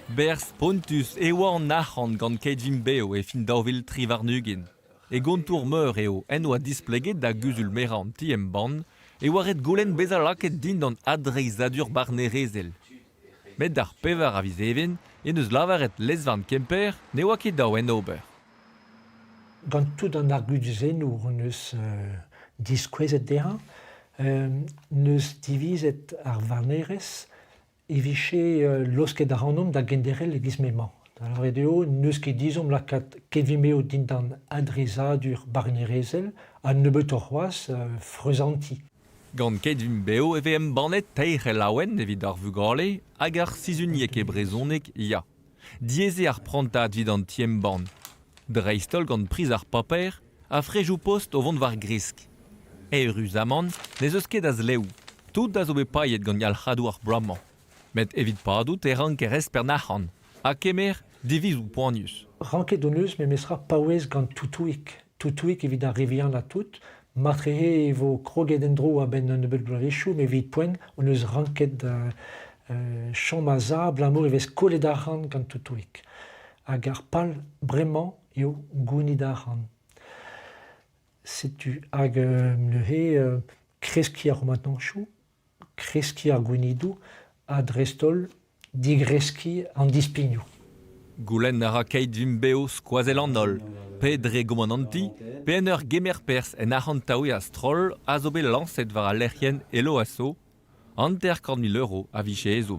Bers Pontus e oa an achan gant keit vim beo e fin daouvel tri varnugin. E gontour meur eo en oa displeget da guzul mera an ti ban e oaret golen bezalaket din d'an adreizadur barnerezel. Met d'ar pevar a viz even en eus lavaret lesvan kemper ne oa ket daou en ober. Gant tout an arguduzennour neus diskwezet derañ, neus divizet ar varnerez eviche losket ar annom da genderel e gizmemañ. Alors edeo, neus ket dizom lakat ket vimeo din d'an adreizadur barnerezel a nebeut ur c'hoaz freuzanti. Gant keit vim beo e vem banet teir laouen evit ar vugale hag ar sizuniek e brezonek ya. Dieze ar prantad vid an tiem ban. Dreistol gant priz ar paper a frejou post o vont war grisk. E ruz amant ne eus ket az leou. Tout da zo be paiet gant yalc'hadou ar bramañ. Met evit padout e rank erez per nac'han. Ha kemer diviz ou poanius. Ranket o neus me mesra paouez gant toutouik. Toutouik evit ar rivian la tout. Matrehe evo kroget en dro a ben un nebeut blarechou, me evit poen o neus ranket chom a za blamour evez kolet ar ran gant toutouik. Hag ar pal bremañ eo gounid ar ran. Setu hag neuhe kreski ar romantanchou, kreski ar gounidou, a drestol digreski an dispignou. Goulenn a ra keit vim beo skoazel an ol, pe dre gomananti, pe en ur gemer pers en arrantaoui a stroll a zo bet lancet war a lerc'hen elo a so, an ter 40 000 € a viche ezo.